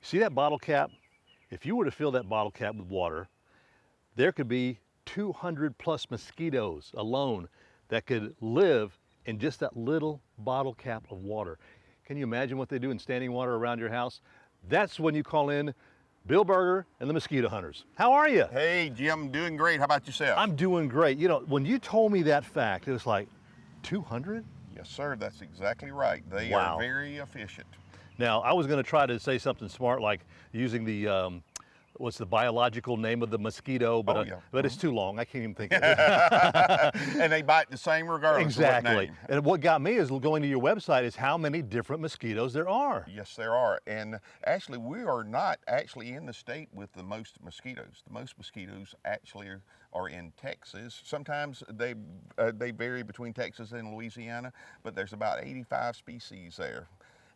See that bottle cap? If you were to fill that bottle cap with water, there could be 200 plus mosquitoes alone that could live in just that little bottle cap of water. Can you imagine what they do in standing water around your house? That's when you call in Bill Berger and the Mosquito Hunters. How are you? Hey, Jim, doing great. How about yourself? I'm doing great. You know, when you told me that fact, it was like 200? Yes, sir, that's exactly right. They Wow. are very efficient. Now, I was going to try to say something smart like using the, what's the biological name of the mosquito, but, but it's too long. I can't even think of it. And they bite the same regardless Exactly. of what name. And what got me is going to your website is how many different mosquitoes there are. Yes, there are. And actually, we are not actually in the state with the most mosquitoes. The most mosquitoes actually are in Texas. Sometimes they vary between Texas and Louisiana, but there's about 85 species there.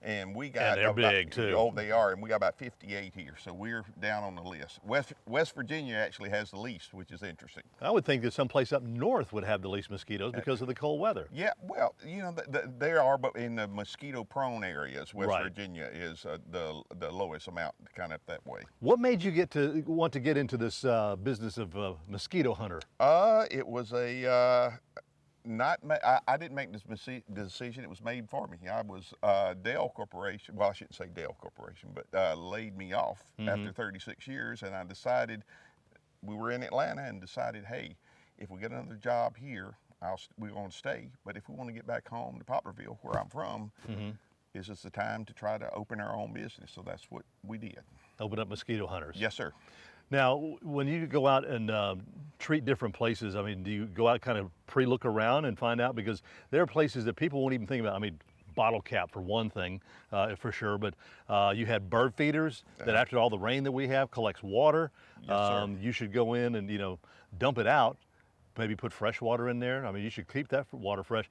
And we got they're big too. Oh, they are, and we got about 58 here, so we're down on the list. West Virginia actually has the least, which is interesting. I would think that someplace up north would have the least mosquitoes because of the cold weather. Yeah, well, you know, there are, but in the mosquito-prone areas, West Virginia is the lowest amount, kind of that way. What made you want to get into this business of mosquito hunter? It was a I didn't make this decision, it was made for me. I was Dell Corporation, well, I shouldn't say Dell Corporation, but laid me off after 36 years, and I decided, we were in Atlanta and decided, hey, if we get another job here, we're going to stay, but if we want to get back home to Poplarville, where I'm from, is this the time to try to open our own business? So that's what we did. Open up Mosquito Hunters. Yes, sir. Now, when you go out and treat different places, I mean, do you go out kind of pre-look around and find out? Because there are places that people won't even think about. I mean, bottle cap for one thing, for sure, but you had bird feeders that after all the rain that we have collects water. Yes, sir. You should go in and, you know, dump it out, maybe put fresh water in there. I mean, you should keep that water fresh.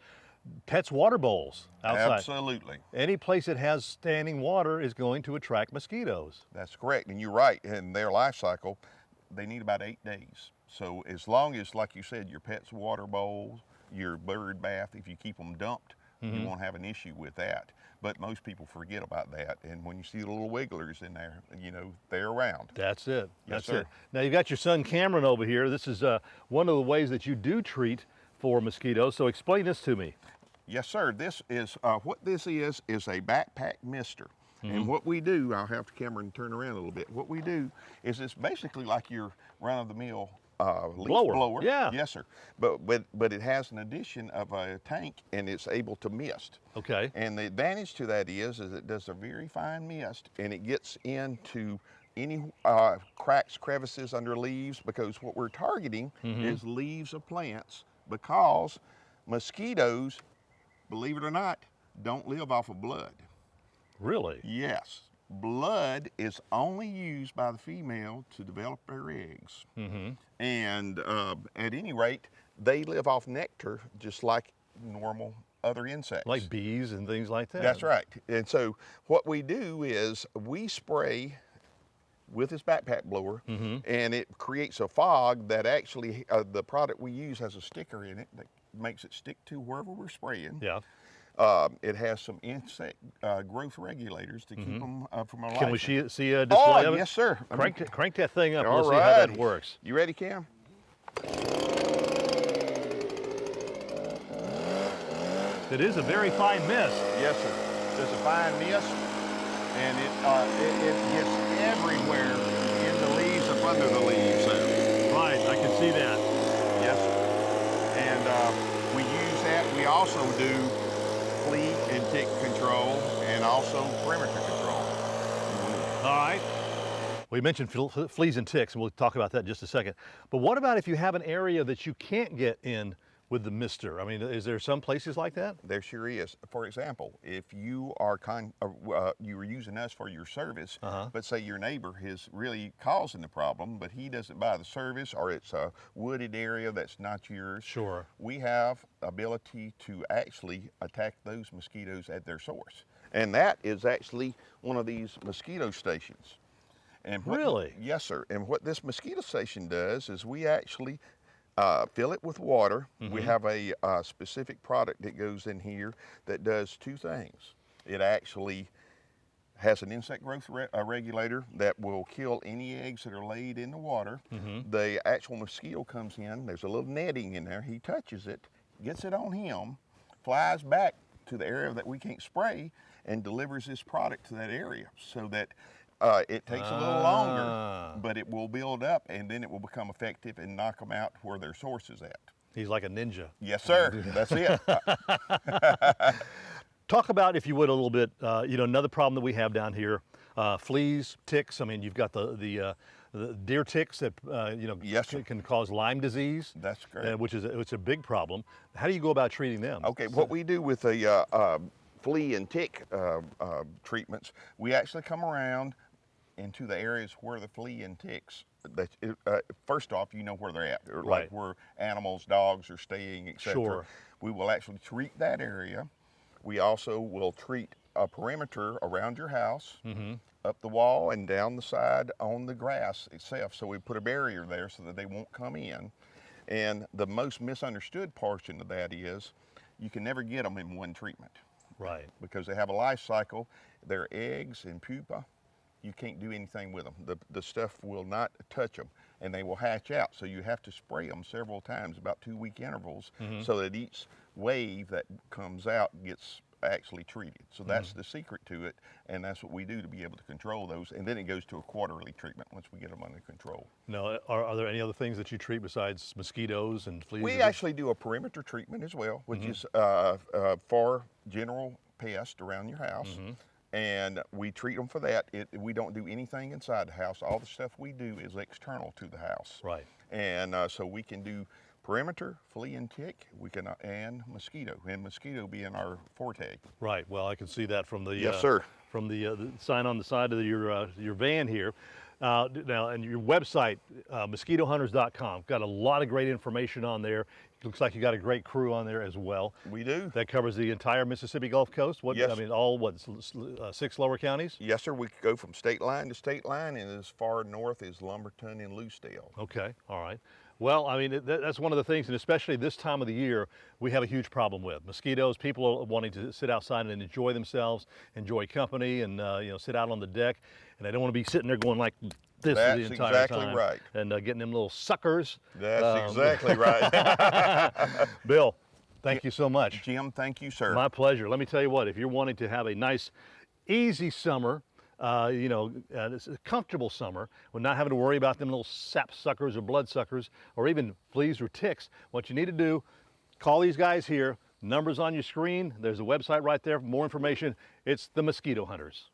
Pets water bowls outside. Absolutely. Any place that has standing water is going to attract mosquitoes. That's correct, and you're right. In their life cycle, they need about 8 days. So as long as, like you said, your pet's water bowls, your bird bath, if you keep them dumped, you won't have an issue with that. But most people forget about that, and when you see the little wigglers in there, you know, they're around. That's it. Yes, That's sir. it. Now you've got your son Cameron over here. This is one of the ways that you do treat for mosquitoes. So explain this to me. Yes, sir. This is, what this is a backpack mister. And what we do, I'll have Cameron turn around a little bit. What we do is it's basically like your run-of-the-mill leaf blower. Yeah. Yes, sir. But it has an addition of a tank, and it's able to mist. Okay. And the advantage to that is it does a very fine mist, and it gets into any cracks, crevices under leaves, because what we're targeting is leaves of plants, because mosquitoes, believe it or not, don't live off of blood. Really? Yes. Blood is only used by the female to develop their eggs. And at any rate, they live off nectar just like normal other insects. Like bees and things like that. That's right. And so what we do is we spray with this backpack blower, and it creates a fog that actually, the product we use has a sticker in it that makes it stick to wherever we're spraying. Yeah. It has some insect growth regulators to keep them from alive. Can we see a display of it? Yes, sir. Crank that thing up. All We'll see how that works. You ready, Cam? It is a very fine mist. Yes, sir. There's a fine mist, and it gets everywhere in the leaves, up under the leaves there. Right, I can see that. Yes, sir. And we use that. We also do flea and tick control, and also perimeter control. All right. We mentioned fleas and ticks, and we'll talk about that in just a second. But what about if you have an area that you can't get in with the mister? I mean, is there some places like that? There sure is. For example, if you are you were using us for your service, but say your neighbor is really causing the problem, but he doesn't buy the service, or it's a wooded area that's not yours. Sure. We have ability to actually attack those mosquitoes at their source. And that is actually one of these mosquito stations. And really? Yes, sir. And what this mosquito station does is we actually fill it with water. We have a specific product that goes in here that does two things. It actually has an insect growth regulator that will kill any eggs that are laid in the water. The actual mosquito comes in, there's a little netting in there, he touches it, gets it on him, flies back to the area that we can't spray, and delivers this product to that area, so that it takes a little longer, but it will build up, and then it will become effective and knock them out where their source is at. He's like a ninja. Yes, sir. That's it. Talk about, if you would, a little bit, you know, another problem that we have down here, fleas, ticks. I mean, you've got the deer ticks that, you know, Yes, sir. can cause Lyme disease. That's correct. Which is it's a big problem. How do you go about treating them? Okay, what we do with the flea and tick treatments, we actually come around into the areas where the flea and ticks, first off, you know where they're at, or like where animals, dogs are staying, etc. Sure. We will actually treat that area. We also will treat a perimeter around your house, up the wall and down the side on the grass itself. So we put a barrier there so that they won't come in. And the most misunderstood portion of that is you can never get them in one treatment. Right. Because they have a life cycle. Their eggs and pupa, you can't do anything with them. The stuff will not touch them, and they will hatch out. So you have to spray them several times, about 2-week intervals, so that each wave that comes out gets actually treated. So that's the secret to it, and that's what we do to be able to control those. And then it goes to a quarterly treatment once we get them under control. Now, are there any other things that you treat besides mosquitoes and fleas? We actually do a perimeter treatment as well, which is for general pests around your house. And we treat them for that. We don't do anything inside the house. All the stuff we do is external to the house. Right. And so we can do perimeter, flea and tick, and mosquito being our forte. Right. Well, I can see that from the Yes, sir. From the sign on the side of your van here. Now, and your website, mosquitohunters.com, got a lot of great information on there. Looks like you got a great crew on there as well. We do. That covers the entire Mississippi Gulf Coast. What? Yes. I mean, all 6 lower counties? Yes, sir. We go from state line to state line, and as far north as Lumberton and Lucedale. Okay. All right. Well, I mean, that's one of the things, and especially this time of the year, we have a huge problem with mosquitoes. People are wanting to sit outside and enjoy themselves, enjoy company, and you know, sit out on the deck, and they don't want to be sitting there going like this the entire time. That's exactly right. And getting them little suckers. That's exactly right. Bill, thank you so much. Jim, thank you, sir. My pleasure. Let me tell you what, if you're wanting to have a nice, easy summer, you know, it's a comfortable summer with not having to worry about them little sap suckers or blood suckers or even fleas or ticks, what you need to do, call these guys here. Numbers on your screen. There's a website right there for more information. It's the Mosquito Hunters.